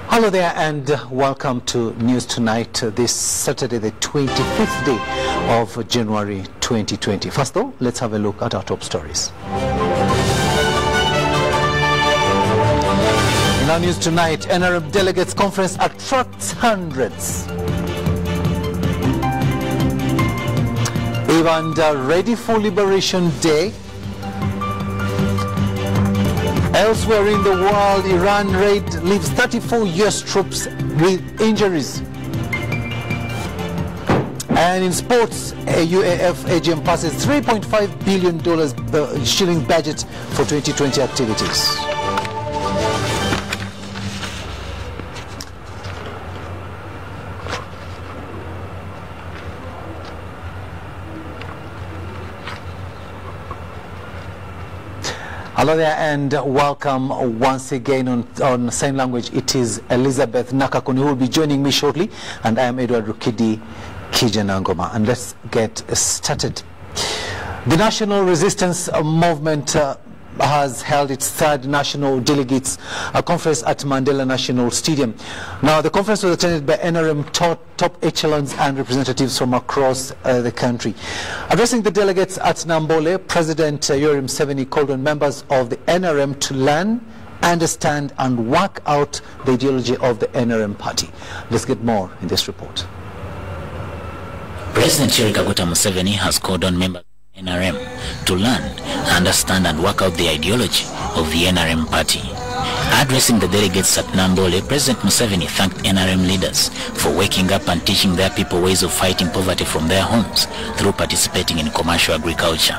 Hello there and welcome to News Tonight this Saturday, the 25th day of January 2020. First though, let's have a look at our top stories. In our News Tonight, NRM Delegates Conference attracts hundreds. Uganda ready for Liberation Day. Elsewhere in the world, Iran raid leaves 34 US troops with injuries. And in sports, a UAF AGM passes $3.5 billion shilling budget for 2020 activities. Hello there and welcome once again on sign language. It is Elizabeth Nakakuni who will be joining me shortly, and I am Edward Rukidi Kijanangoma. And let's get started. The National Resistance Movement has held its third National Delegates Conference at Mandela National Stadium. Now, the conference was attended by NRM top echelons and representatives from across the country. Addressing the delegates at Nambole, President Yoweri Museveni called on members of the NRM to learn, understand and work out the ideology of the NRM party. Let's get more in this report. President Yoweri Museveni has called on members NRM to learn, understand and work out the ideology of the NRM party. Addressing the delegates at Nambole, President Museveni thanked NRM leaders for waking up and teaching their people ways of fighting poverty from their homes through participating in commercial agriculture.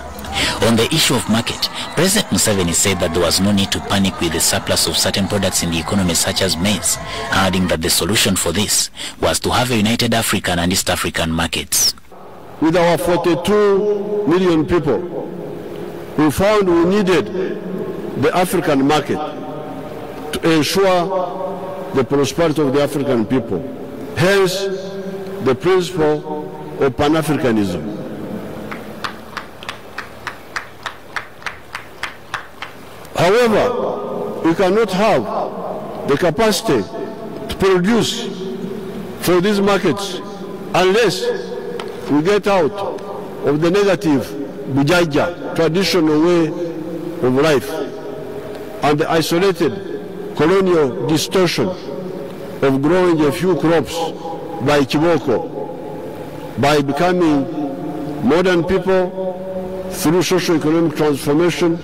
On the issue of market, President Museveni said that there was no need to panic with the surplus of certain products in the economy such as maize, adding that the solution for this was to have a united African and East African markets. With our 42 million people, we found we needed the African market to ensure the prosperity of the African people. Hence, the principle of Pan-Africanism. However, we cannot have the capacity to produce for these markets unless we get out of the negative bujaja, traditional way of life, and the isolated colonial distortion of growing a few crops by kiboko, by becoming modern people through socio-economic transformation,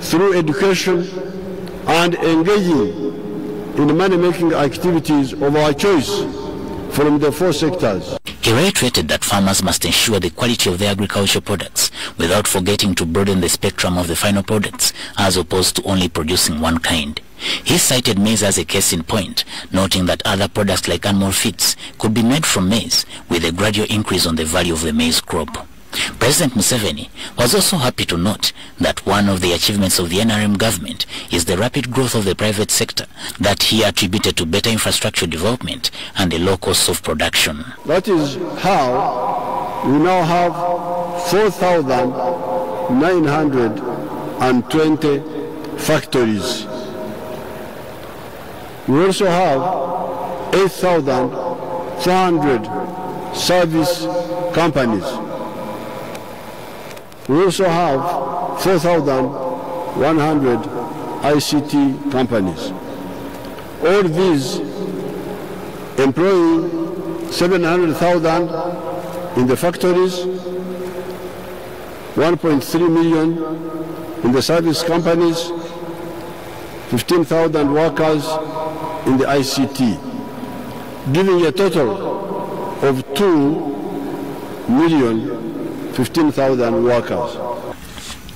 through education, and engaging in money-making activities of our choice from the four sectors. He reiterated that farmers must ensure the quality of their agricultural products without forgetting to broaden the spectrum of the final products as opposed to only producing one kind. He cited maize as a case in point, noting that other products like animal feeds could be made from maize with a gradual increase on the value of the maize crop. President Museveni was also happy to note that one of the achievements of the NRM government is the rapid growth of the private sector that he attributed to better infrastructure development and the low cost of production. That is how we now have 4,920 factories. We also have 8,400 service companies. We also have 4,100 ICT companies. All these employing 700,000 in the factories, 1.3 million in the service companies, 15,000 workers in the ICT, giving a total of 2,015,000 workers.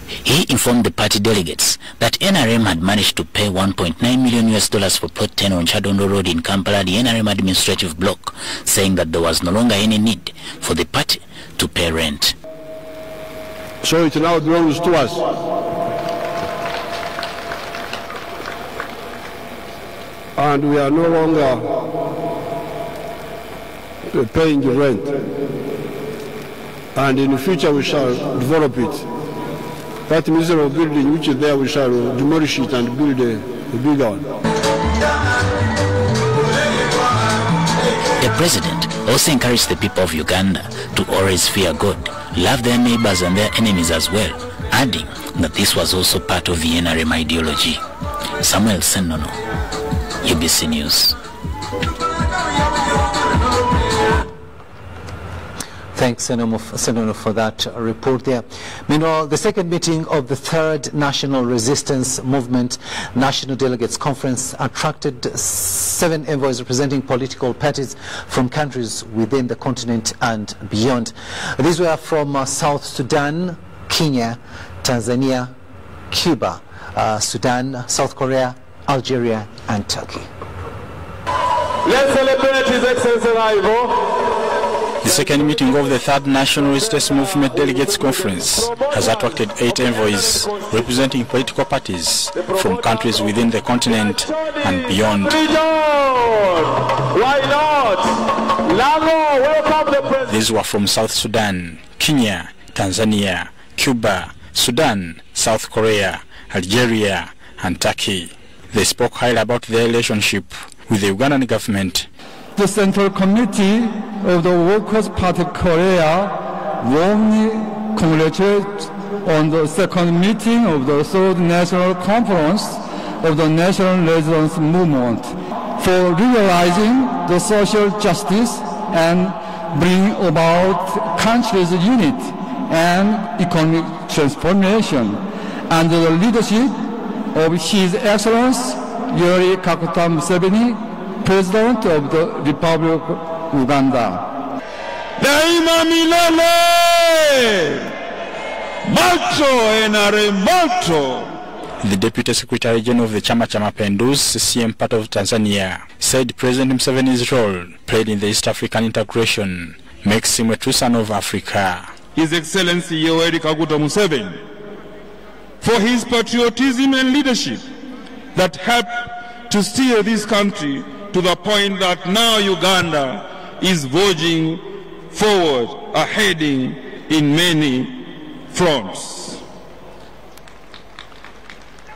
He informed the party delegates that NRM had managed to pay $1.9 million for plot 10 on Chadondo Road in Kampala, the NRM administrative block, saying that there was no longer any need for the party to pay rent. So it now belongs to us. And we are no longer paying the rent. And in the future we shall develop it. But instead of building which is there, we shall demolish it and build a bigger one. The president also encouraged the people of Uganda to always fear God, love their neighbors and their enemies as well, adding that this was also part of the NRM ideology. Samuel Senono, UBC News. Thanks, Senono, for that report there. Meanwhile, the second meeting of the Third National Resistance Movement National Delegates Conference attracted 7 envoys representing political parties from countries within the continent and beyond. These were from South Sudan, Kenya, Tanzania, Cuba, Sudan, South Korea, Algeria, and Turkey. Let's celebrate His Excellency's arrival. The second meeting of the Third National Resistance Movement Delegates Conference has attracted 8 envoys representing political parties from countries within the continent and beyond. Why not? Lago, welcome the president. These were from South Sudan, Kenya, Tanzania, Cuba, Sudan, South Korea, Algeria, and Turkey. They spoke highly about their relationship with the Ugandan government. The Central Committee of the Workers' Party of Korea warmly congratulates on the second meeting of the Third National Conference of the National Resistance Movement for realizing the social justice and bring about country's unity and economic transformation under the leadership of His Excellency Yoweri Kaguta Museveni, President of the Republic of Uganda. Daima milele! Macho enare macho! The Deputy Secretary General of the Chama cha Mapinduzi, CCM part of Tanzania, said President Museveni's role played in the East African integration makes him a true son of Africa. His Excellency Yoweri Kaguta Museveni, for his patriotism and leadership that helped to steer this country to the point that now Uganda is verging forward, heading in many fronts.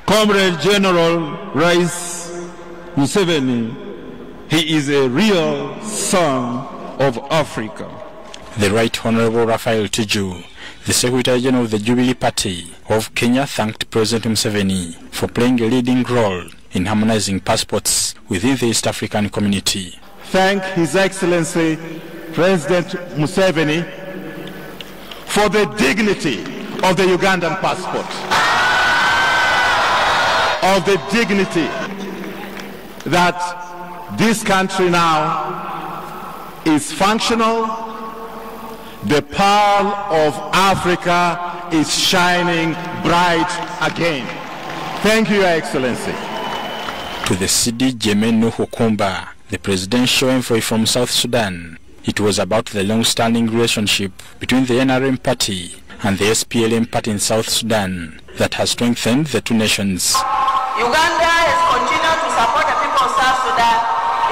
Comrade General Rais Museveni, he is a real son of Africa. The Right Honorable Raphael Tuju, the Secretary General of the Jubilee Party of Kenya, thanked President Museveni for playing a leading role in harmonizing passports within the East African community. Thank His Excellency President Museveni for the dignity of the Ugandan passport, of the dignity that this country now is functional. The pearl of Africa is shining bright again. Thank you, Your Excellency. To the CD Jemenu Hukumba, the presidential envoy from South Sudan, it was about the long-standing relationship between the NRM party and the SPLM party in South Sudan that has strengthened the two nations. Uganda has continued to support the people of South Sudan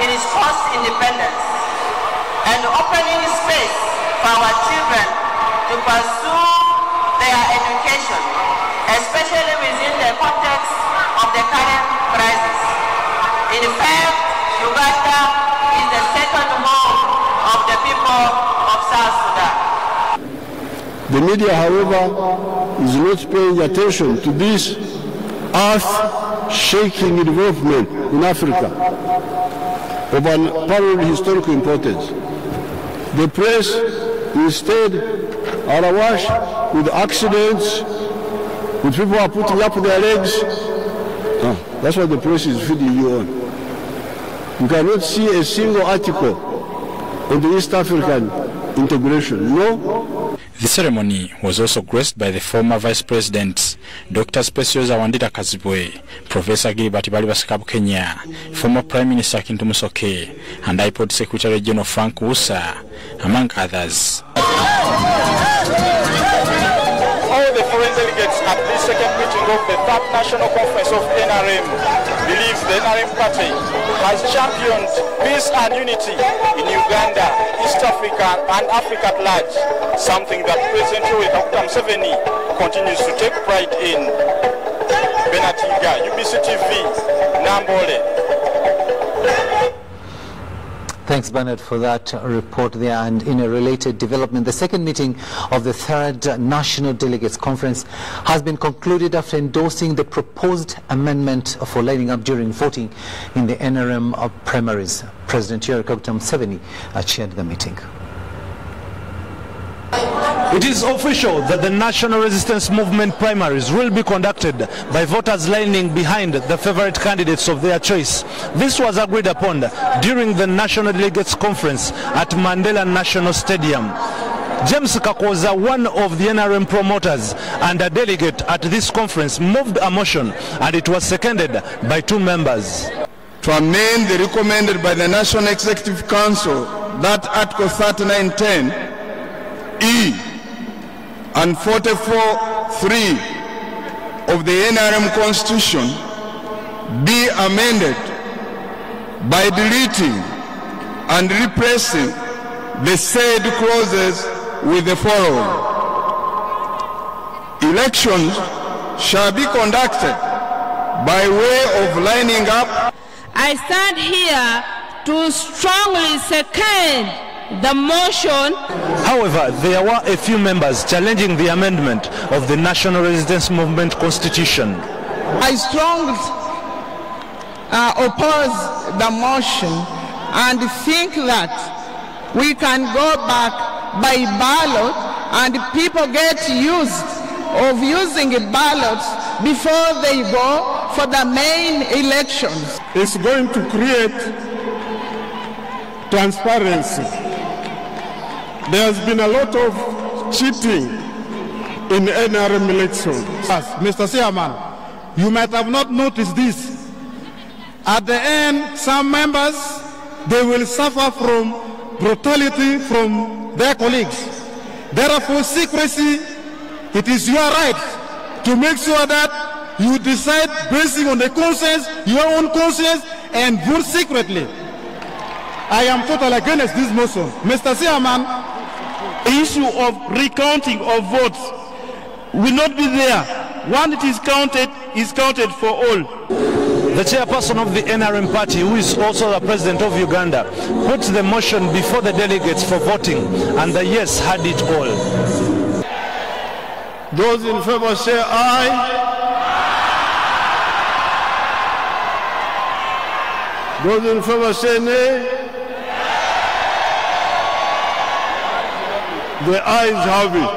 in its post-independence and opening space for our children to pursue their education, especially within the context of the current crisis. In fact, Uganda is the second home of the people of South Sudan. The media, however, is not paying attention to this earth-shaking involvement in Africa of unparalleled historical importance. The press instead are awash with accidents, with people who are putting up their legs. That's what the press is feeding you on. You cannot see a single article on the East African integration. No. The ceremony was also graced by the former Vice President, Dr. Specioza Wandira Kazibwe, Professor Gilbert Balibasikabu Kenya, former Prime Minister Kintu Musoke, and IPOD Secretary General Frank Wusa, among others. All the forensic delegates at this second meeting of the third national conference of NRM believes the NRM party has championed peace and unity in Uganda, East Africa and Africa at large, something that President Museveni continues to take pride in. Benatiga, UBC TV, Nambole. Thanks, Bernard, for that report there. And in a related development, the second meeting of the third National Delegates Conference has been concluded after endorsing the proposed amendment for lining up during voting in the NRM primaries. President Museveni chaired the meeting. It is official that the National Resistance Movement primaries will be conducted by voters lining behind the favorite candidates of their choice. This was agreed upon during the National Delegates Conference at Mandela National Stadium. James Kakoza, one of the NRM promoters and a delegate at this conference, moved a motion, and it was seconded by 2 members. To amend the recommended by the National Executive Council that Article 3910 E and 44.3 of the NRM Constitution be amended by deleting and replacing the said clauses with the following. Elections shall be conducted by way of lining up. I stand here to strongly second the motion. However, there were a few members challenging the amendment of the National Resistance Movement Constitution. I strongly oppose the motion and think that we can go back by ballot and people get used of using ballots before they go for the main elections. It's going to create transparency. There's been a lot of cheating in NRM elections. Mr. Chairman, you might have not noticed this. At the end, some members, they will suffer from brutality from their colleagues. Therefore, secrecy, it is your right to make sure that you decide based on the conscience, your own conscience, and vote secretly. I am totally against this motion. Mr. Chairman, the issue of recounting of votes will not be there. Once it is counted for all. The chairperson of the NRM party, who is also the president of Uganda, put the motion before the delegates for voting, and the yes had it all. Those in favor say aye. Those in favor say nay. The ayes have it.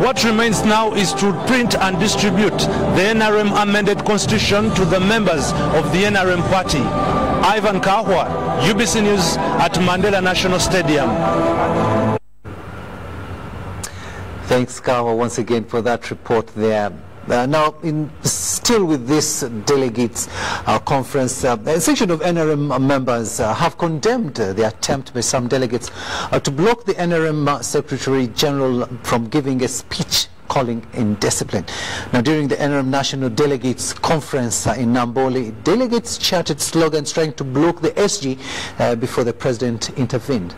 What remains now is to print and distribute the NRM amended constitution to the members of the NRM party. Ivan Kahwa, UBC News at Mandela National Stadium. Thanks, Kahwa, once again for that report there. Now, still with this delegates conference, a section of NRM members have condemned the attempt by some delegates to block the NRM Secretary General from giving a speech calling indiscipline. Now, during the NRM National Delegates Conference in Nambole, delegates chanted slogans trying to block the SG before the President intervened.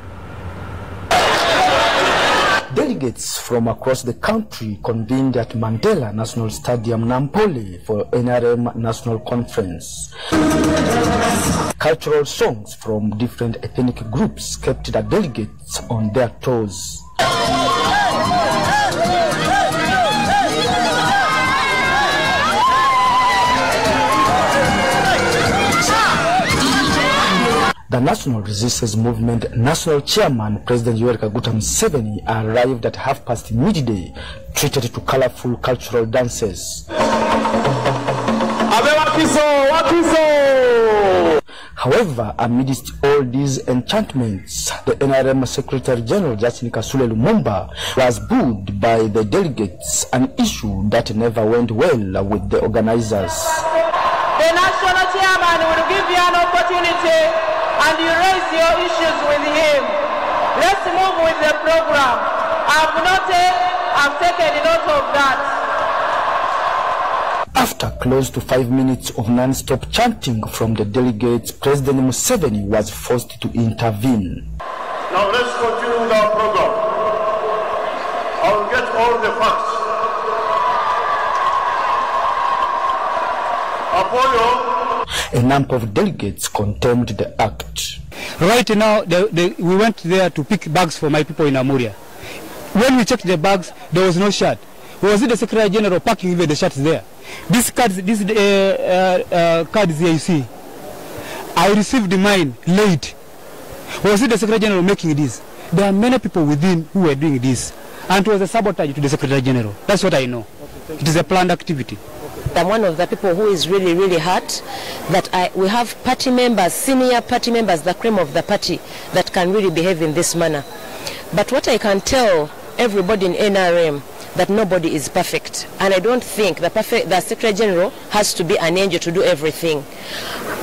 Delegates from across the country convened at Mandela National Stadium, Nampole, for NRM National Conference. Cultural songs from different ethnic groups kept the delegates on their toes. The National Resistance Movement National Chairman, President Museveni, arrived at half-past midday, treated to colorful cultural dances. However, amidst all these enchantments, the NRM Secretary General Justin Kasule Lumumba was booed by the delegates, an issue that never went well with the organizers. The National Chairman will give give you an opportunity and you raise your issues with him. Let's move with the program. I've taken note of that. After close to 5 minutes of non-stop chanting from the delegates, President Museveni was forced to intervene. Now let's continue with our program. I will get all the facts. Apollo. A number of delegates condemned the act. Right now, we went there to pick bags for my people in Amuria. When we checked the bags, there was no shirt. Was it the Secretary General packing even the shirts there? These cards, cards here you see, I received mine late. Was it the Secretary General making this? There are many people within who were doing this. And it was a sabotage to the Secretary General. That's what I know. It is a planned activity. I'm one of the people who is really, really hurt that we have party members, senior party members, the cream of the party, that can really behave in this manner. But what I can tell everybody in NRM, that nobody is perfect, and I don't think the Secretary General has to be an angel to do everything.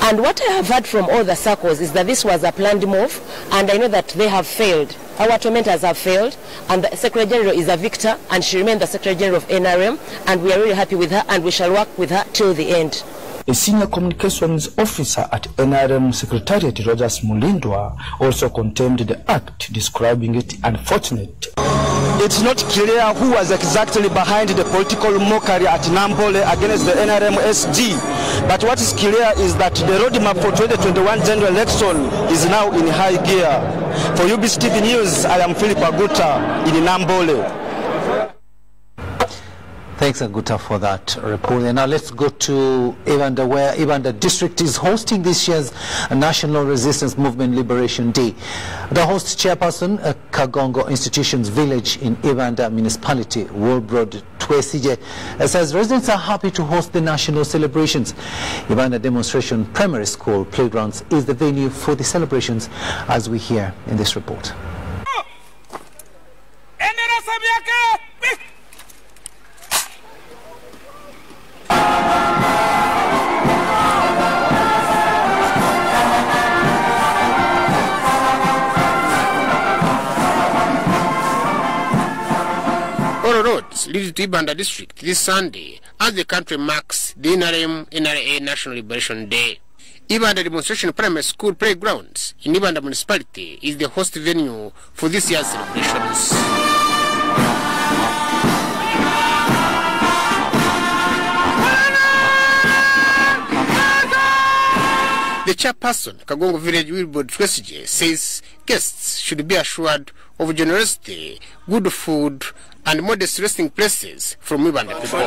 And what I have heard from all the circles is that this was a planned move, and I know that they have failed. Our tormentors have failed, and the Secretary General is a victor, and she remains the Secretary General of NRM, and we are really happy with her, and we shall work with her till the end. A senior communications officer at NRM Secretariat, Rogers Mulindwa, also condemned the act, describing it unfortunate. It's not clear who was exactly behind the political mockery at Nambole against the NRM SG, but what is clear is that the roadmap for 2021 general election is now in high gear. For UBC TV News, I am Philip Aguta in Nambole. Thanks, Aguta, for that report. And now let's go to Ibanda, where Ibanda District is hosting this year's National Resistance Movement Liberation Day. The host chairperson, Kagongo Institution's village in Ibanda Municipality, Woolbroad Twesije, says residents are happy to host the national celebrations. Ibanda Demonstration Primary School Playgrounds is the venue for the celebrations, as we hear in this report. All roads lead to Ibanda District this Sunday as the country marks the NRA National Liberation Day. Ibanda Demonstration Primary School Playgrounds in Ibanda Municipality is the host venue for this year's celebrations. The chairperson, Kagongo Village Wilbur Twesije, says guests should be assured of generosity, good food, and modest resting places from Ibanda people.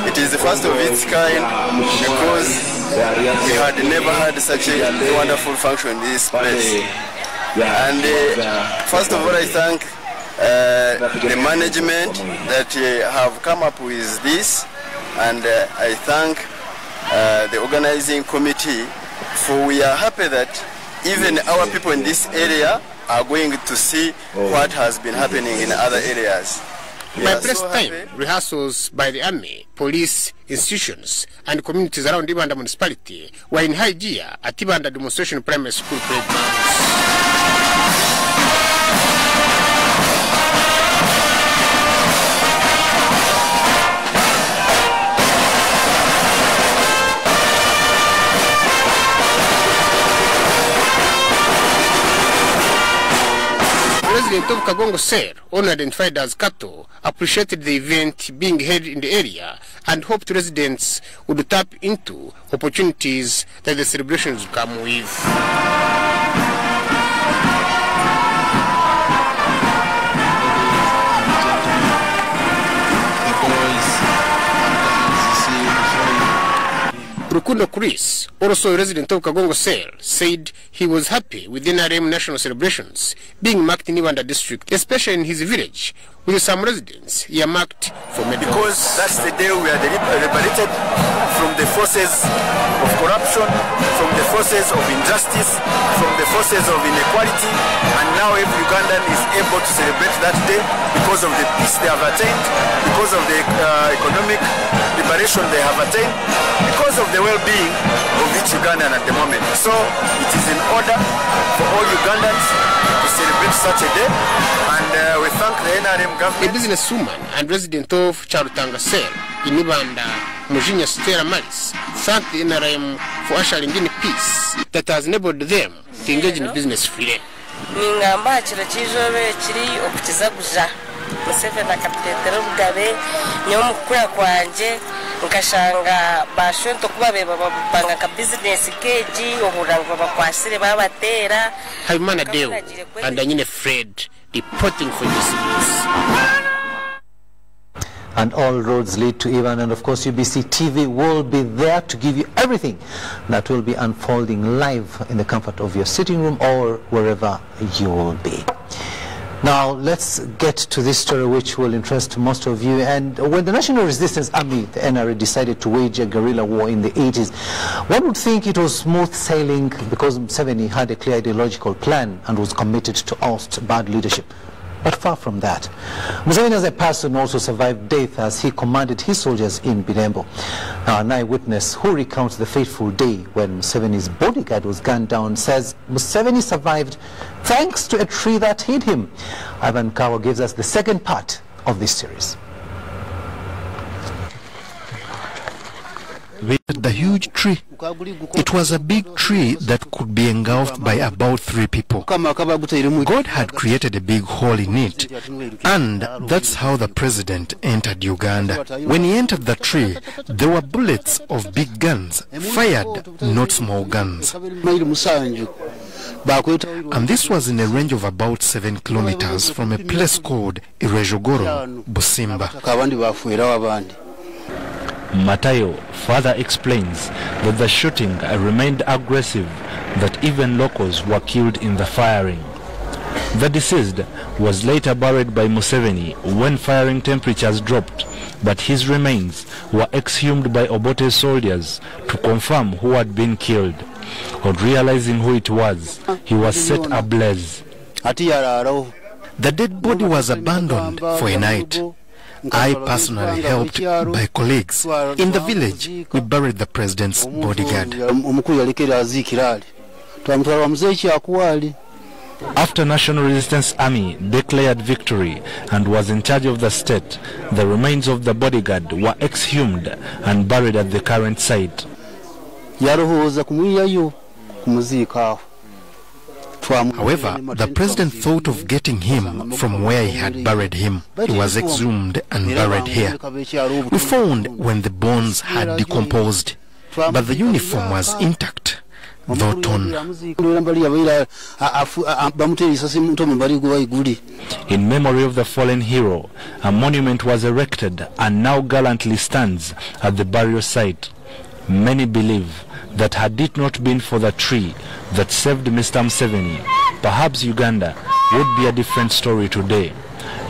It is the first of its kind because we had never had such a wonderful function in this place. And first of all, I thank the management that have come up with this, and I thank the organizing committee, for we are happy that even our people in this area are going to see what has been happening in other areas. By press time, rehearsals by the army, police, institutions, and communities around Ibanda Municipality were in high gear at Ibanda Demonstration Primary School playgrounds. President of Kagongo Ser, owner identified as Kato, appreciated the event being held in the area and hoped residents would tap into opportunities that the celebrations would come with. Rukundo Chris, also a resident of Kagongo Ser, said he was happy with the NRM national celebrations being marked in Ibanda district, especially in his village, with some residents earmarked for medals. Because that's the day we are liberated from the forces of corruption, from the forces of injustice, from the forces of inequality, and now every Ugandan is able to celebrate that day because of the peace they have attained, because of the economic liberation they have attained, because of the well well-being of each Ugandan at the moment. So it is in order for all Ugandans to celebrate such a day, and we thank the NRM government. A businesswoman and resident of Charutanga Cell in Ibanda, Mujinya Stella Malis, thanked the NRM for ushering in peace that has enabled them to engage in business freely. Ningamba kiro kizobe kiri okukizaguza Museveni akatuletera obugabe nyomukura kwanje nkashanga bashonto kuba beba babanga ka business keji oburango bakwasire babatera Habimana Deo and Anyine Fred reporting for UBC. And all roads lead to Ivan, and of course UBC TV will be there to give you everything that will be unfolding live in the comfort of your sitting room or wherever you will be. Now let's get to this story which will interest most of you. And when the National Resistance Army, the NRA, decided to wage a guerrilla war in the 80s, one would think it was smooth sailing because Museveni had a clear ideological plan and was committed to oust bad leadership. But far from that. Museveni as a person also survived death as he commanded his soldiers in Birembo. Now, an eyewitness who recounts the fateful day when Museveni's bodyguard was gunned down says Museveni survived thanks to a tree that hid him. Ivan Kawa gives us the second part of this series. The huge tree. It was a big tree that could be engulfed by about 3 people. God had created a big hole in it, and that's how the president entered Uganda. When he entered the tree, there were bullets of big guns, fired, not small guns. And this was in a range of about 7 kilometers from a place called Irejogoro, Busimba. Matayo further explains that the shooting remained aggressive, that even locals were killed in the firing. The deceased was later buried by Museveni when firing temperatures dropped, but his remains were exhumed by Obote's soldiers to confirm who had been killed. On realizing who it was, he was set ablaze. The dead body was abandoned for a night. I personally helped by colleagues. In the village, we buried the president's bodyguard. After National Resistance Army declared victory and was in charge of the state, the remains of the bodyguard were exhumed and buried at the current site. However, the president thought of getting him from where he had buried him. He was exhumed and buried here. We found when the bones had decomposed, but the uniform was intact, though torn. In memory of the fallen hero, a monument was erected and now gallantly stands at the burial site. Many believe that had it not been for the tree that saved Mr. Museveni, perhaps Uganda would be a different story today.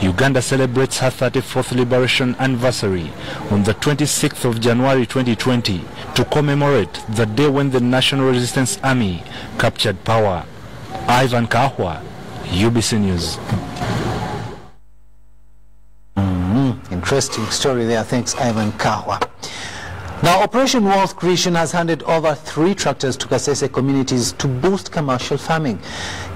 Uganda celebrates her 34th liberation anniversary on the 26th of January 2020 to commemorate the day when the National Resistance Army captured power. Ivan Kahwa, UBC News. Interesting story there. Thanks, Ivan Kahwa. Now, Operation Wealth Creation has handed over 3 tractors to Kasese communities to boost commercial farming.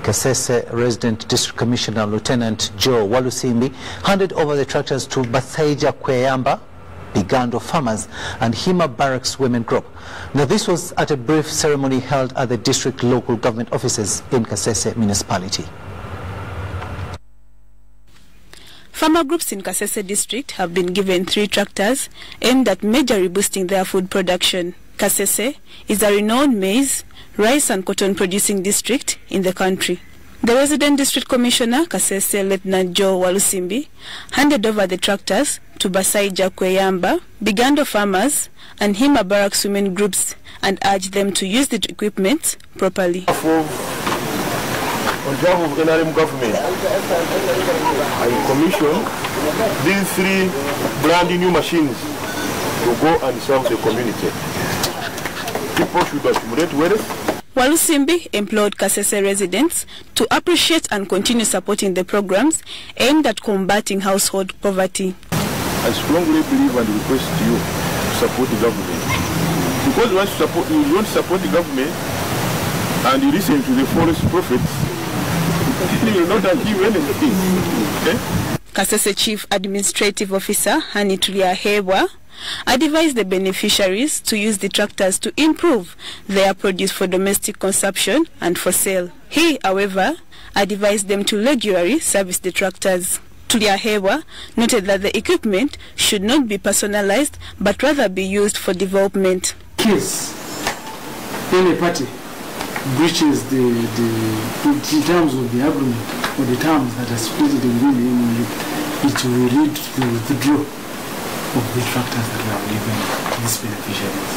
Kasese Resident District Commissioner Lieutenant Joe Walusimbi handed over the tractors to Basaija Kweyamba, Bigando farmers, and Hima Barracks women group. Now, this was at a brief ceremony held at the district local government offices in Kasese municipality. Farmer groups in Kasese district have been given 3 tractors aimed at majorly boosting their food production. Kasese is a renowned maize, rice and cotton producing district in the country. The resident district commissioner, Kasese Lieutenant Joe Walusimbi, handed over the tractors to Basaija Kweyamba, Bigando farmers and Hima Barracks women groups and urged them to use the equipment properly. On behalf of NRM government, I commission these 3 brand new machines to go and serve the community. People should accumulate wealth. Walusimbi implored Kasese residents to appreciate and continue supporting the programs aimed at combating household poverty. I strongly believe and request you to support the government to Because you want to support the government and you listen to the false prophets, you will not achieve anything. Okay? Kasese Chief Administrative Officer Hani Tuliahebwa advised the beneficiaries to use the tractors to improve their produce for domestic consumption and for sale. He, however, advised them to regularly service the tractors. Tuliahebwa noted that the equipment should not be personalized but rather be used for development. Case any party breaches in terms of the agreement or the terms that are stated in the MOU, it will lead to the withdrawal of the tractors that we have given to these beneficiaries.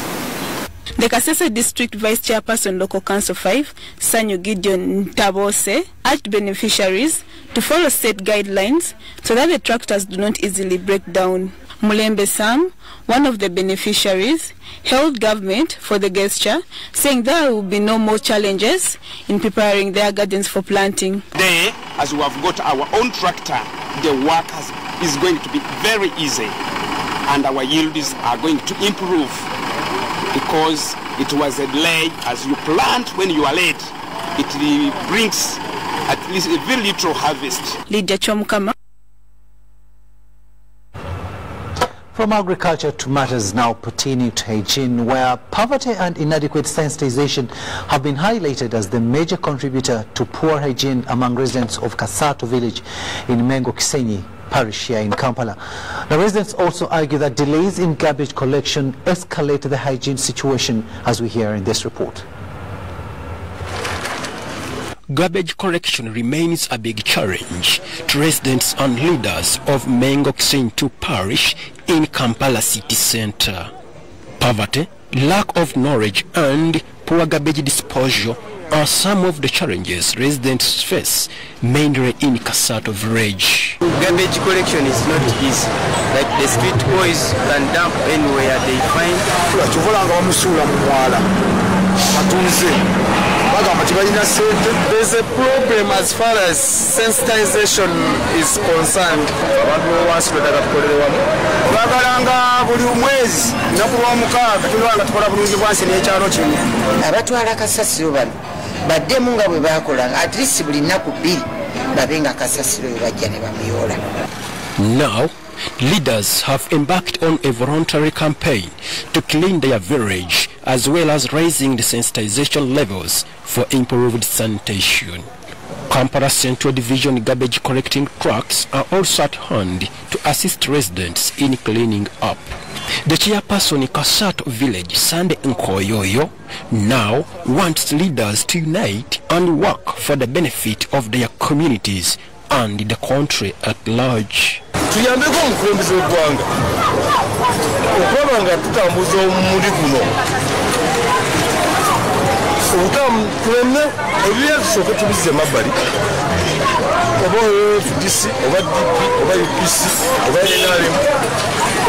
The Kasese District Vice Chairperson Local Council 5, Sanyu Gideon Ntabose, urged beneficiaries to follow set guidelines so that the tractors do not easily break down. Mulembe Sam, one of the beneficiaries, held government for the gesture, saying there will be no more challenges in preparing their gardens for planting. Today, as we have got our own tractor, the work is going to be very easy and our yields are going to improve because it was a delay. As you plant when you are late, it brings at least a very little harvest. Lydia Chomkama. From agriculture to matters now pertaining to hygiene, where poverty and inadequate sensitization have been highlighted as the major contributor to poor hygiene among residents of Kasato village in Mengo Kisenyi parish here in Kampala. The residents also argue that delays in garbage collection escalate the hygiene situation, as we hear in this report. Garbage collection remains a big challenge to residents and leaders of Mengo Kisenyi parish in Kampala city center. Poverty, lack of knowledge and poor garbage disposal are some of the challenges residents face, mainly in Kasato village. Garbage collection is not easy. Like the street boys can dump anywhere they find. There's a problem as far as sensitization is concerned. Now, leaders have embarked on a voluntary campaign to clean their village, as well as raising the sensitization levels for improved sanitation. Kampala Central Division garbage collecting trucks are also at hand to assist residents in cleaning up. The chairperson in Kasato village, Sande Nkoyoyo, now wants leaders to unite and work for the benefit of their communities and the country at large. Tuyambeko omukulembeze w'eggwanga okulaba nga tutambuza omuli guno tuleme ebibya tusooke tubizze emabbali oba FDC oba DP oba UBC oba NRM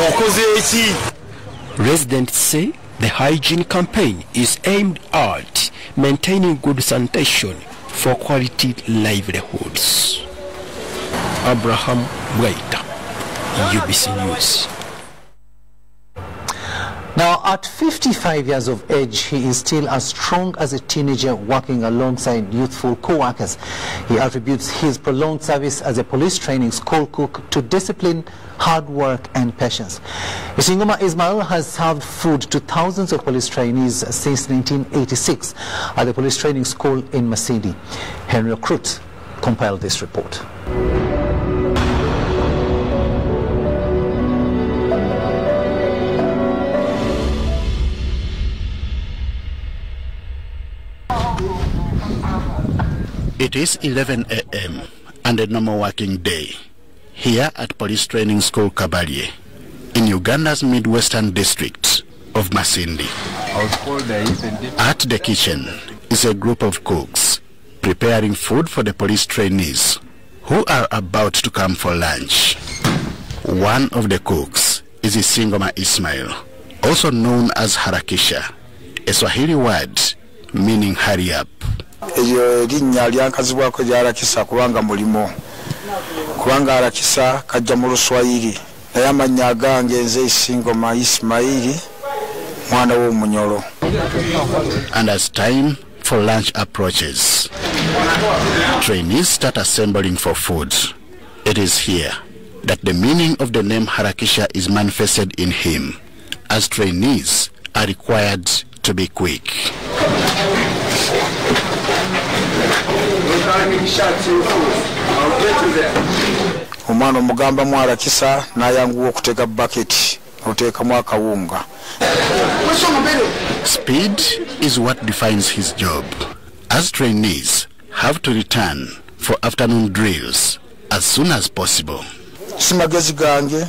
okoze eki. Residents say the hygiene campaign is aimed at maintaining good sanitation for quality livelihoods. Abraham Waita, UBC News. Now, at 55 years of age, he is still as strong as a teenager, working alongside youthful co-workers. He attributes his prolonged service as a police training school cook to discipline, hard work and patience. Isingoma Ismail has served food to thousands of police trainees since 1986 at the police training school in Masindi. Henry Okrut compiled this report. It is 11 a.m. and a normal working day here at Police Training School Kabalye in Uganda's Midwestern district of Masindi. At the kitchen is a group of cooks preparing food for the police trainees who are about to come for lunch. One of the cooks is Isingoma Ismail, also known as Harakisha, a Swahili word meaning hurry up. Linnya lyankazibwako Harakisha kubanga mulimo kubanga Harakisha kajja mu Luswayiri naye amannya gange nze Isingoma Ismaili mwana w'omunyolo. And as time for lunch approaches, trainees start assembling for food. It is here that the meaning of the name Harakisha is manifested in him, as trainees are required to be quick. Omwana omugamba mu Harakisha n'ayanguwa okuteka bucket oteekamu akawunga. Speed is what defines his job, as trainees have to return for afternoon drills as soon as possible. Si magezi gange,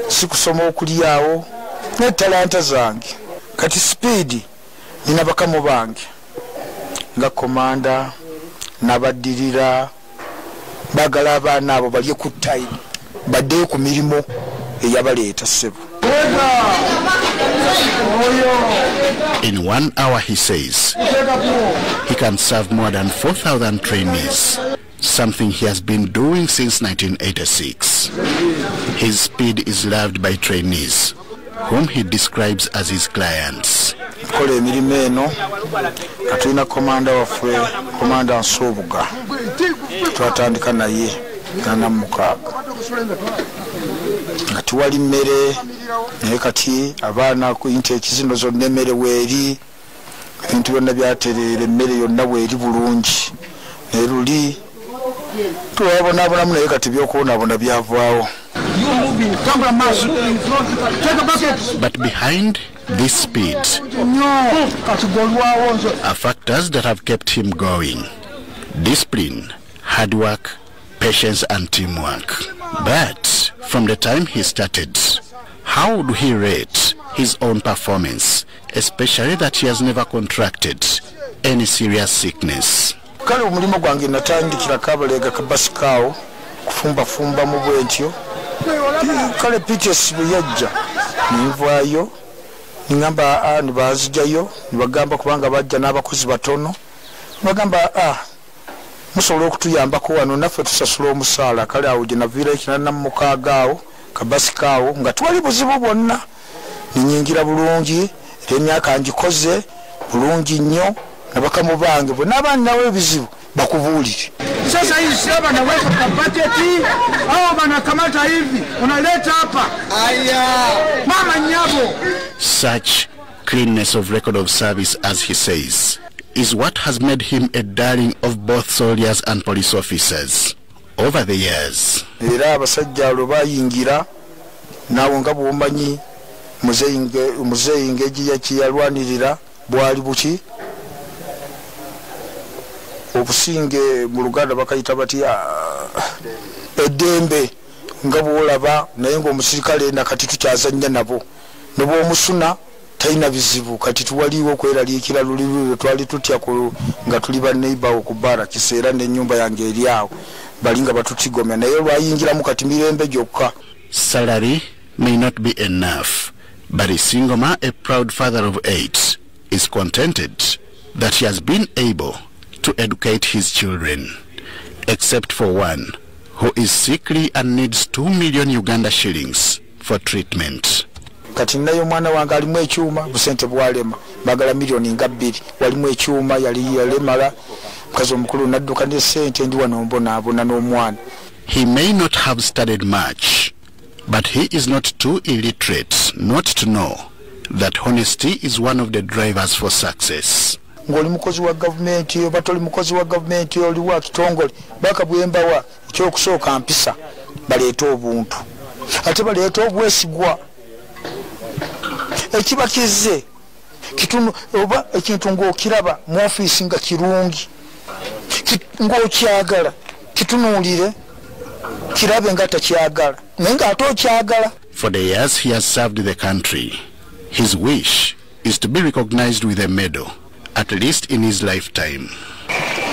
si kusoma okulyawo, ne talanta zange. Kati speed nina bakamu bange nga komanda n'abaddirira bagala abaana abo balye ku time baddeyo ku mirimo eyabaleeta ssebo. In 1 hour, he says, he can serve more than 4,000 trainees, something he has been doing since 1986. His speed is loved by trainees, whom he describes as his clients. Kola emirimu eno katulina komanda waffe, komanda Nsubuga, twatandika naye na mukaaga nga tiwali mmere naye kati abaana ku intake zino zonna emmere weeri, ebintu byonna byatereera, emmere yonna weeri bulungi naye luli tuwabonabonamu naye kati byokubonaabona byavaawo. But behind this speed are factors that have kept him going: discipline, hard work, patience and teamwork. But from the time he started, how would he rate his own performance, especially that he has never contracted any serious sickness? Kale omulimu gwange natandikira kabalega kabasikawo kufumba mu bwentyo. Kale Peters bwe yajja ninvaayo ningamba nibazijjayo nibagamba kubanga bajja n'abakozi batono, nibagamba musobola okutuyambako wano naffe tusasula omusaala. Kale awo gye naviira ekinana mu mukaagaawo kabasikawo nga twali buzibu bwonna, ninyingira bulungi emyaka ngikoze bulungi nnyo nabakamu bange bwe n'abaani nawe ebizibu bakubuulire. Sasa hivi sema naweka kwa budget au banakamata hivi unaleta hapa mama nyabo. Such cleanness of record of service, as he says, is what has made him a darling of both soldiers and police officers over the years. Era abasajja alo bayingira nawo nga bwomanyi muzeyi ngeji yakiyalwanirira bwali buki obusinge mu Luganda bakayita bati eddembe nga bwolaba naye ng'omusirikale nakati tukyazannya nabo nebwomusuna talina bizibu kati tuwaliwo okweraliikira luli twali tutya nga tuli baneiba okubaara kiseera n'ennyumba yange eri awo balinga batutigomya naye lwayingiramu kati mirembe gyokka. Salary may not be enough, but Isingoma, a proud father of 8, is contented that he has been able to educate his children, except for one who is sickly and needs 2 million Uganda shillings for treatment. Kati nayo mwana wange alimu ekyuma busente bwalema bagala milioni nga 2 walimu ekyuma yali yalemala mukazi omukulu nadduka ne sente ndi wano mbonaabona n'omwana. He may not have studied much, but he is not too illiterate not to know that honesty is one of the drivers for success. Ng'oli mukozi wa gavumenti oba toli mukozi wa gavumenti oli wa kitongole bakabwembawa ekyokusooka mpisa baleeta obuntu ate baleeta obwesigwa ekibakize kitunu oba ekintu ng'okiraba mu ofiisi nga kirungi ng'okyagala kitunuulire kirabe nga takyagala naye ng'ate okyagala. For the years he has served the country, his wish is to be recognized with a medal, at least in his lifetime.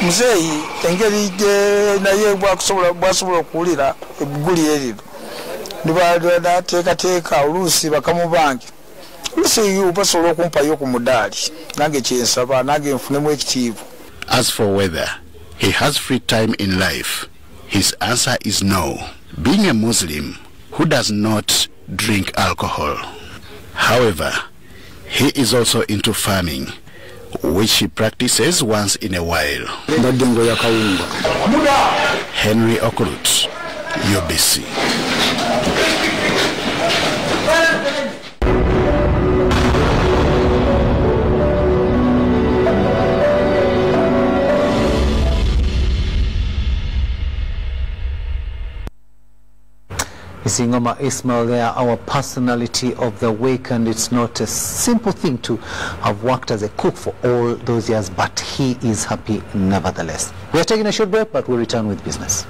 Muzeyi engeri gye naye bwasobola okuwulira ebbuguli eriro nibateekateeka oluusi bakamu bange oluusi basobola okumpayo ku mudaali nange kyensaba nange nfunemu ekitiibwa. As for whether he has free time in life, his answer is no, being a Muslim who does not drink alcohol. However, He is also into farming, which he practices once in a while. Henry Okurut, UBC. Isingoma Ismail there, our personality of the week, and it's not a simple thing to have worked as a cook for all those years, but he is happy nevertheless. We are taking a short break, but we'll return with business.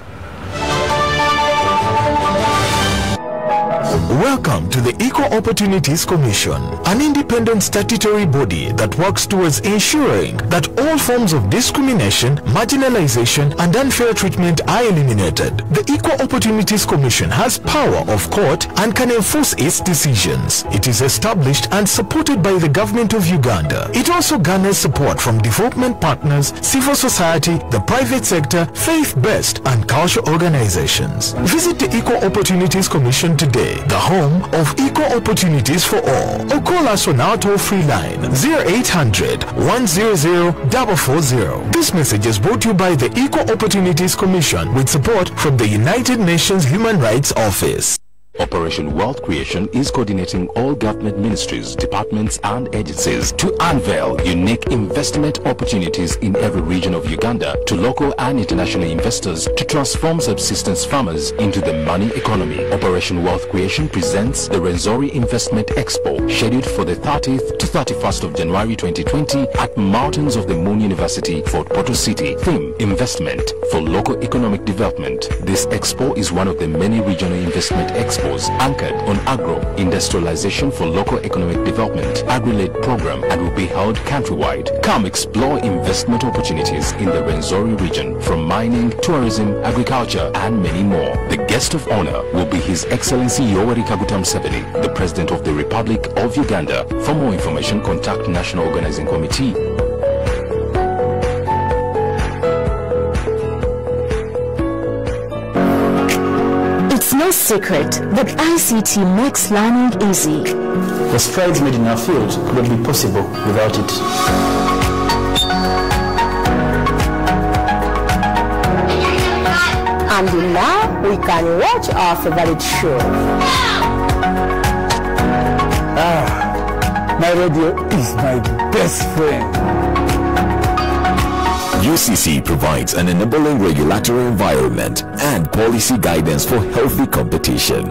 Welcome to the Equal Opportunities Commission, an independent statutory body that works towards ensuring that all forms of discrimination, marginalization, and unfair treatment are eliminated. The Equal Opportunities Commission has power of court and can enforce its decisions. It is established and supported by the government of Uganda. It also garners support from development partners, civil society, the private sector, faith-based, and cultural organizations. Visit the Equal Opportunities Commission today, the home of equal opportunities for all, or call us on our toll-free line 0800 100 440. This message is brought to you by the Equal Opportunities Commission with support from the United Nations Human Rights Office. Operation Wealth Creation is coordinating all government ministries, departments and agencies to unveil unique investment opportunities in every region of Uganda to local and international investors to transform subsistence farmers into the money economy. Operation Wealth Creation presents the Rwenzori Investment Expo, scheduled for the 30th to 31st of January 2020 at Mountains of the Moon University, Fort Portal City. Theme: Investment for Local Economic Development. This expo is one of the many regional investment expos anchored on agro-industrialization for local economic development, agri-led program, and will be held countrywide. Come explore investment opportunities in the Rwenzori region, from mining, tourism, agriculture, and many more. The guest of honor will be His Excellency Yoweri Kaguta Museveni, the President of the Republic of Uganda. For more information, contact National Organizing Committee. It's no secret that ICT makes learning easy. The strides made in our field could not be possible without it. And now we can watch our favorite show. My radio is my best friend. UCC provides an enabling regulatory environment and policy guidance for healthy competition.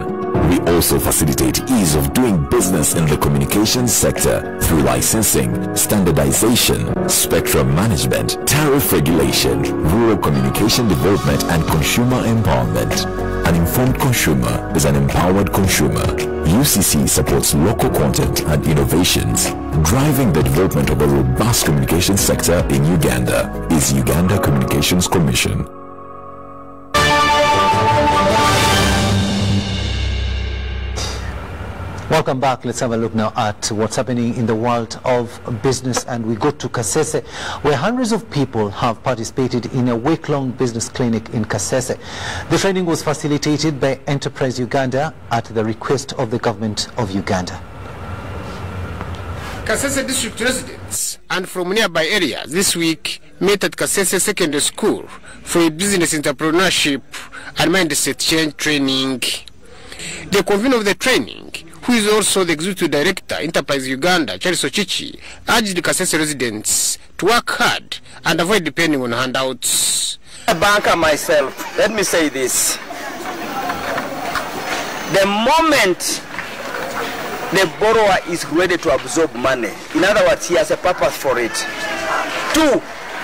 We also facilitate ease of doing business in the communications sector through licensing, standardization, spectrum management, tariff regulation, rural communication development, and consumer empowerment. An informed consumer is an empowered consumer. UCC supports local content and innovations. Driving the development of a robust communication sector in Uganda is Uganda Communications Commission. Welcome back. Let's have a look now at what's happening in the world of business, and we go to Kasese, where hundreds of people have participated in a week-long business clinic in Kasese. The training was facilitated by Enterprise Uganda at the request of the government of Uganda. Kasese district residents and from nearby areas this week met at Kasese Secondary School for a business entrepreneurship and mindset change training. The convener of the training, who is also the executive director, Enterprise Uganda, Charles Ochichi, urged the Kasese residents to work hard and avoid depending on handouts. A banker myself, let me say this. The moment the borrower is ready to absorb money, in other words, he has a purpose for it. 2,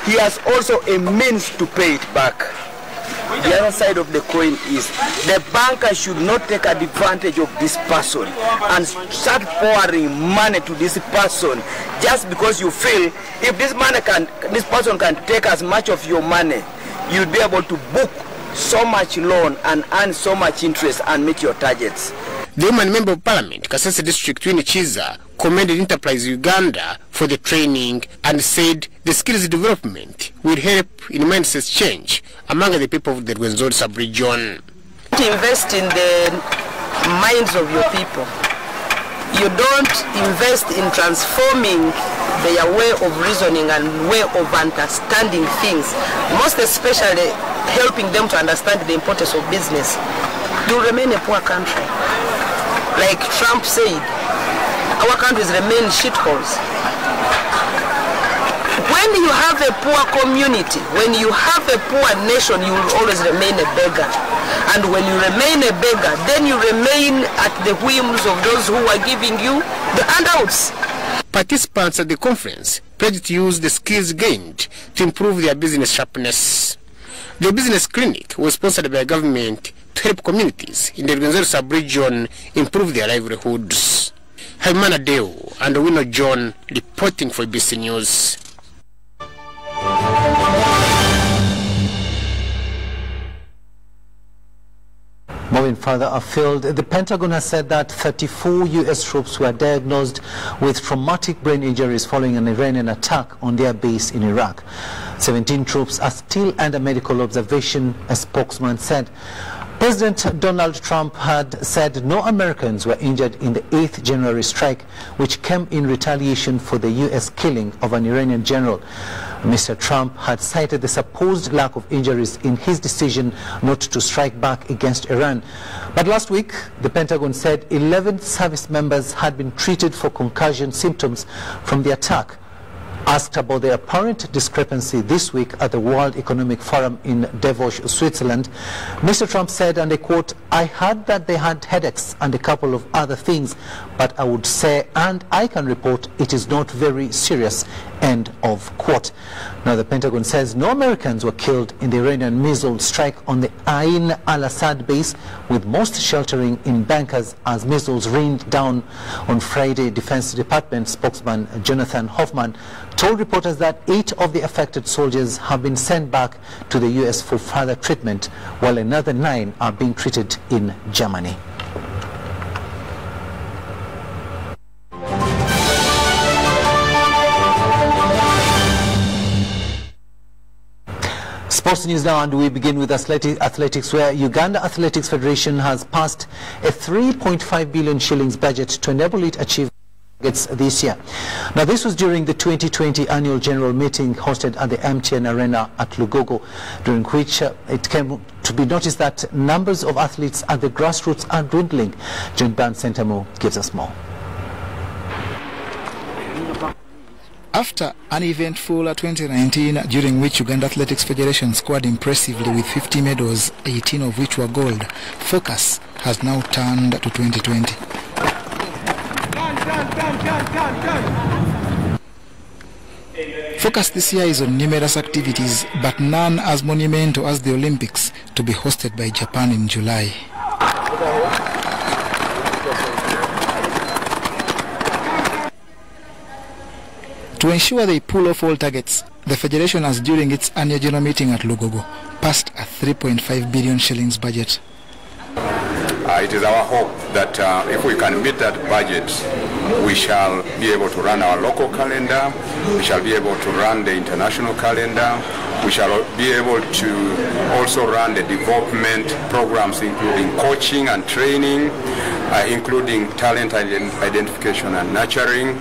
he has also a means to pay it back. The other side of the coin is the banker should not take advantage of this person and start pouring money to this person just because you feel if this person can take as much of your money, you'll be able to book so much loan and earn so much interest and meet your targets. The woman member of parliament, Kasese District Winnie Chiza, commended Enterprise Uganda for the training and said the skills development will help in mindset change among the people of the Rwenzori sub-region. To invest in the minds of your people. you don't invest in transforming their way of reasoning and way of understanding things, most especially helping them to understand the importance of business, you'll remain a poor country. Like Trump said, our countries remain shitholes. When you have a poor community, when you have a poor nation, you will always remain a beggar. And when you remain a beggar, then you remain at the whims of those who are giving you the handouts. Participants at the conference pledged to use the skills gained to improve their business sharpness. The business clinic was sponsored by government to help communities in the Rwenzori sub-region improve their livelihoods. Haimana Deo and Owino John reporting for UBC News. Moving further afield, the Pentagon has said that 34 U.S. troops were diagnosed with traumatic brain injuries following an Iranian attack on their base in Iraq. 17 troops are still under medical observation, a spokesman said. President Donald Trump had said no Americans were injured in the 8th January strike, which came in retaliation for the U.S. killing of an Iranian general. Mr. Trump had cited the supposed lack of injuries in his decision not to strike back against Iran. But last week, the Pentagon said 11 service members had been treated for concussion symptoms from the attack. Asked about the apparent discrepancy this week at the World Economic Forum in Davos, Switzerland, Mr. Trump said, and I quote, "I heard that they had headaches and a couple of other things, but I would say, and I can report, it is not very serious," end of quote. Now, the Pentagon says no Americans were killed in the Iranian missile strike on the Ain al-Assad base, with most sheltering in bunkers as missiles rained down on Friday. Defense Department spokesman Jonathan Hoffman told reporters that 8 of the affected soldiers have been sent back to the U.S. for further treatment, while another 9 are being treated in Germany. Sports news now, and we begin with athletics, where Uganda Athletics Federation has passed a 3.5 billion shillings budget to enable it achieve targets this year. Now, this was during the 2020 annual general meeting hosted at the MTN Arena at Lugogo, during which it came to be noticed that numbers of athletes at the grassroots are dwindling. John Ban Sentamo gives us more. After an eventful 2019 during which Uganda Athletics Federation scored impressively with 50 medals, 18 of which were gold, focus has now turned to 2020. Focus this year is on numerous activities, but none as monumental as the Olympics, to be hosted by Japan in July. To ensure they pull off all targets, the Federation has, during its annual general meeting at Lugogo, passed a 3.5 billion shillings budget. It is our hope that if we can meet that budget, we shall be able to run our local calendar, we shall be able to run the international calendar, we shall be able to also run the development programs, including coaching and training, including talent identification and nurturing,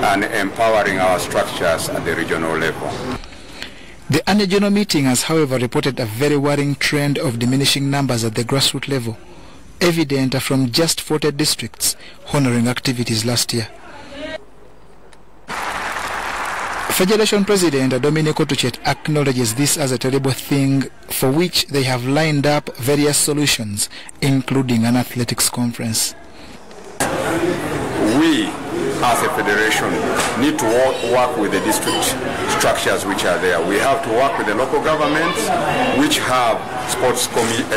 and empowering our structures at the regional level. The annual general meeting has, however, reported a very worrying trend of diminishing numbers at the grassroots level, evident from just 40 districts honoring activities last year. Federation President Dominico Tuchet acknowledges this as a terrible thing, for which they have lined up various solutions, including an athletics conference. We, as a federation, need to work with the district structures which are there. We have to work with the local governments, which have sports committees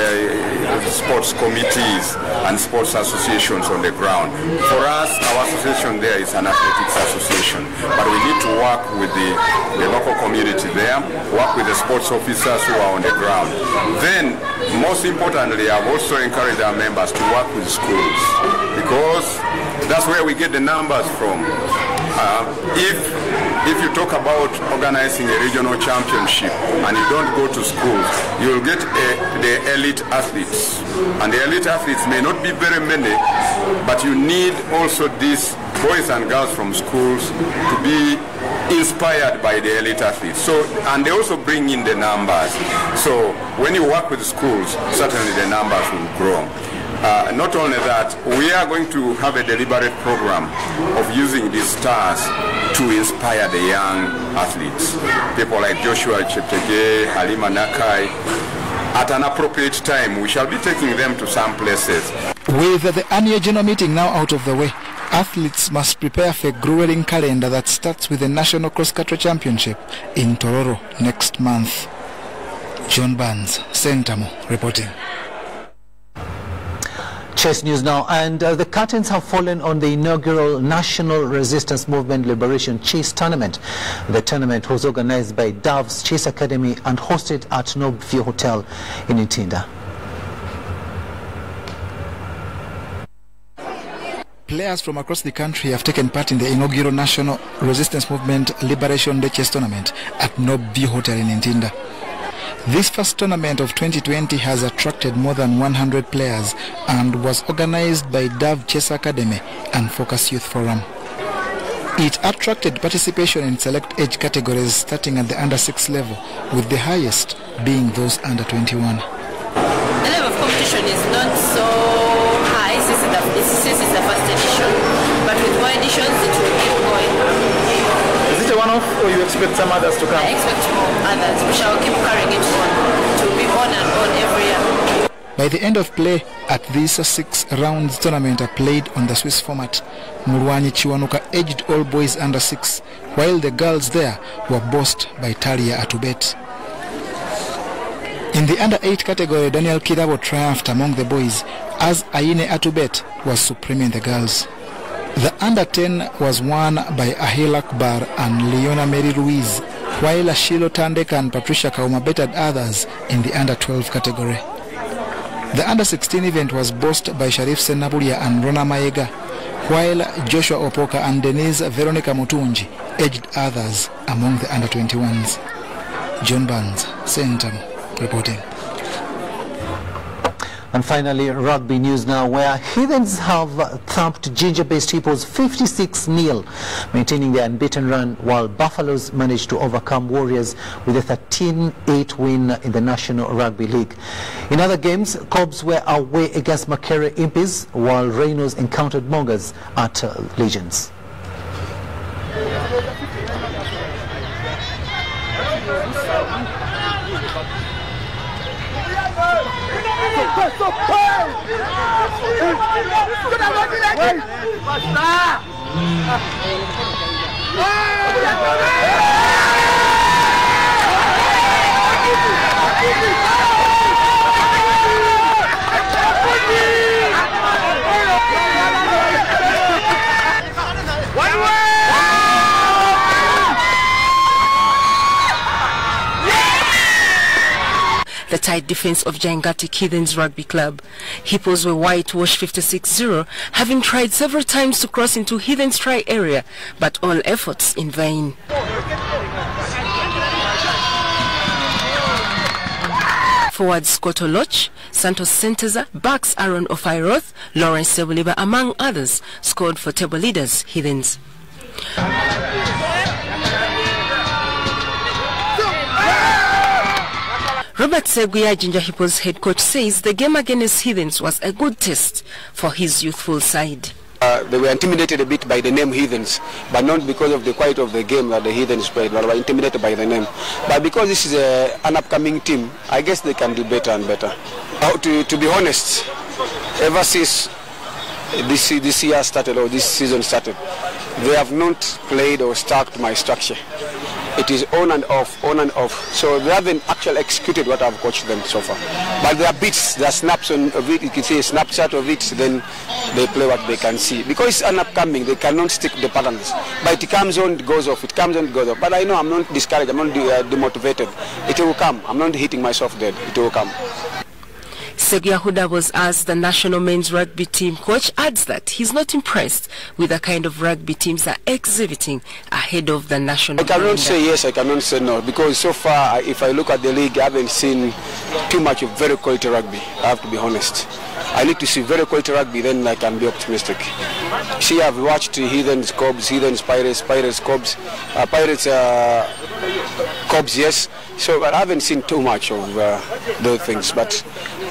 and sports associations on the ground. For us, our association there is an athletics association, but we need to work with the local community there, work with the sports officers who are on the ground. Then, most importantly, I've also encouraged our members to work with schools, because that's where we get the numbers from. If if you talk about organizing a regional championship and you don't go to schools, you'll get the elite athletes. And the elite athletes may not be very many, but you need also these boys and girls from schools to be inspired by the elite athletes. So, and they also bring in the numbers. So when you work with schools, certainly the numbers will grow. Not only that, we are going to have a deliberate program of using these stars to inspire the young athletes. People like Joshua Cheptegei, Halima Nakai. At an appropriate time, we shall be taking them to some places. With the annual general meeting now out of the way, athletes must prepare for a grueling calendar that starts with the National Cross-Country Championship in Tororo next month. John Barnes, Sentamo, reporting. Chess news now, and the curtains have fallen on the inaugural National Resistance Movement Liberation Chess Tournament. The tournament was organized by Dove's Chess Academy and hosted at Nobview Hotel in Ntinda. Players from across the country have taken part in the inaugural National Resistance Movement Liberation Day Chess Tournament at Nobview Hotel in Ntinda. This first tournament of 2020 has attracted more than 100 players and was organized by Dove Chess Academy and Focus Youth Forum. It attracted participation in select age categories starting at the under-6 level, with the highest being those under 21. The level of competition is not so high since it's the first edition, but with more editions it will keep going. Is it a one-off or you expect some others to come? I expect more others. We shall keep carrying it on. It will be on and on every year. By the end of play at this 6 rounds tournament are played on the Swiss format, Murwanyi Chiwanuka edged all boys under 6, while the girls there were bossed by Talia Atubet. In the under 8 category, Daniel Kirabo triumphed among the boys as Aine Atubet was supreme in the girls. The under 10 was won by Ahil Akbar and Leona Mary Ruiz, while Ashilo Tandeka and Patricia Kauma bettered others in the under 12 category. The under 16 event was bossed by Sharif Senabulia and Rona Maega, while Joshua Opoka and Denise Veronica Mutunji edged others among the under 21s. John Barnes, Centam, reporting. And finally, rugby news now, where Heathens have thumped Ginger-based Hippos 56-0, maintaining their unbeaten run, while Buffaloes managed to overcome Warriors with a 13-8 win in the National Rugby League. In other games, Cobbs were away against Makerere Impis, while Reynolds encountered Mongers at Legions. The tight defense of Gigantic Heathens Rugby Club. Hippos were whitewashed 56-0, having tried several times to cross into Heathens try area, but all efforts in vain. Forward Scott Oloch, Santos Senteza, backs Aaron Ofairoth, Lawrence Sebuliba, among others, scored for table leaders Heathens. Robert Seguya, Ginger Hippos head coach, says the game against Heathens was a good test for his youthful side. They were intimidated a bit by the name Heathens, but not because of the quality of the game that the Heathens played, but were intimidated by the name. But because this is an upcoming team, I guess they can do better and better. To be honest, ever since this year started, or this season started, they have not played or stuck to my structure. It is on and off, on and off. So they haven't actually executed what I've coached them so far. But there are bits, there are snaps of it, you can see a snapshot of it, then they play what they can see. Because it's an upcoming, they cannot stick to the patterns. But it comes on, it goes off, it comes on, it goes off. But I know I'm not discouraged, I'm not demotivated. It will come. I'm not hitting myself dead, it will come. Segia, who was asked the national men's rugby team coach, adds that he's not impressed with the kind of rugby teams are exhibiting ahead of the national. I cannot say yes, I cannot say no, because so far, if I look at the league, I haven't seen too much of very quality rugby, I have to be honest. I need to see very quality rugby, then I can be optimistic. See, I've watched Heathens, Cobs, Heathens, Pirates, Pirates, Cobs, Pirates, Cobs, yes. So I haven't seen too much of those things, but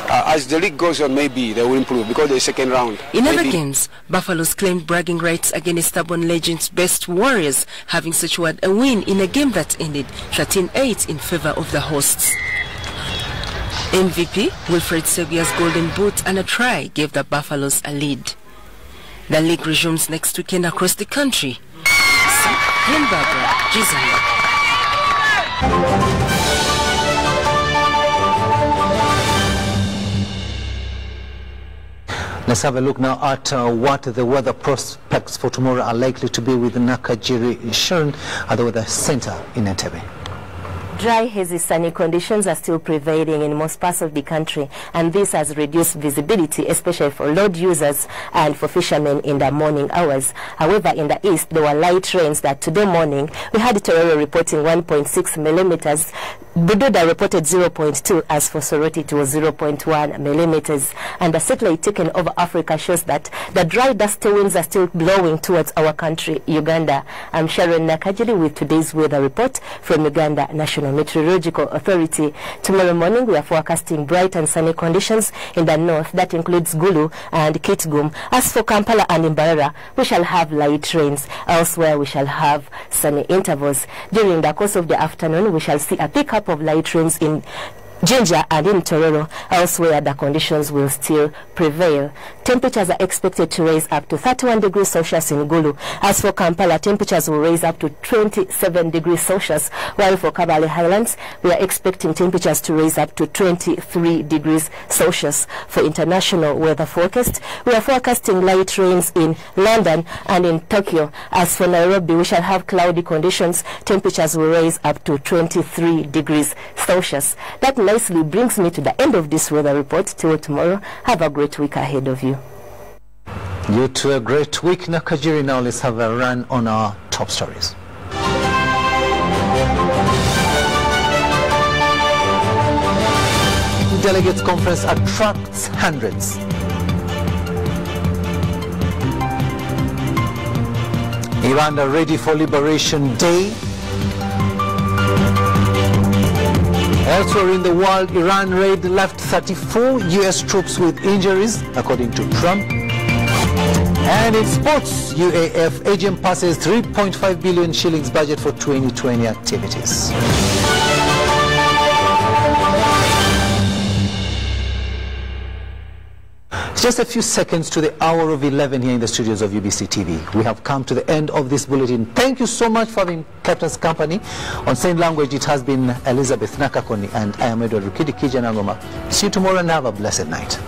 as the league goes on, maybe they will improve because they're second round. In other games, Buffaloes claimed bragging rights against stubborn Legends Best Warriors, having secured a win in a game that ended 13-8 in favor of the hosts. MVP Wilfred Segia's golden boot and a try gave the Buffaloes a lead. The league resumes next weekend across the country. Barbara Gizanga. Let's have a look now at what the weather prospects for tomorrow are likely to be with Nakajiri Sharon at the Weather Center in Entebbe. Dry, hazy, sunny conditions are still prevailing in most parts of the country, and this has reduced visibility, especially for road users and for fishermen in the morning hours. However, in the east, there were light rains that today morning we had Tororo reporting 1.6 millimeters. Bududa reported 0.2, as for Soroti it was 0.1 millimeters. And the satellite taken over Africa shows that the dry, dusty winds are still blowing towards our country, Uganda. I'm Sharon Nakajiri with today's weather report from Uganda National Meteorological Authority. Tomorrow morning we are forecasting bright and sunny conditions in the north. That includes Gulu and Kitgum. As for Kampala and Mbarara, we shall have light rains. Elsewhere we shall have sunny intervals. During the course of the afternoon we shall see a pickup of light rains in Jinja and in Tororo. Elsewhere the conditions will still prevail. Temperatures are expected to rise up to 31 degrees Celsius in Gulu. As for Kampala, temperatures will rise up to 27 degrees Celsius, while for Kabale Highlands, we are expecting temperatures to rise up to 23 degrees Celsius. For international weather forecast, we are forecasting light rains in London and in Tokyo. As for Nairobi, we shall have cloudy conditions. Temperatures will rise up to 23 degrees Celsius. That nicely brings me to the end of this weather report. Till tomorrow, have a great week ahead of you. You too, a great week, Nakajiri. Now let's have a run on our top stories. Delegates Conference attracts hundreds. Iran are ready for Liberation Day. Elsewhere in the world, Iran raid left 34 U.S. troops with injuries, according to Trump. And in sports, UAF agent passes 3.5 billion shillings budget for 2020 activities. Just a few seconds to the hour of 11 here in the studios of UBC TV. We have come to the end of this bulletin. Thank you so much for having kept us company. On Sign Language, it has been Elizabeth Nakakoni, and I am Edward Rukidi Kijanangoma. See you tomorrow and have a blessed night.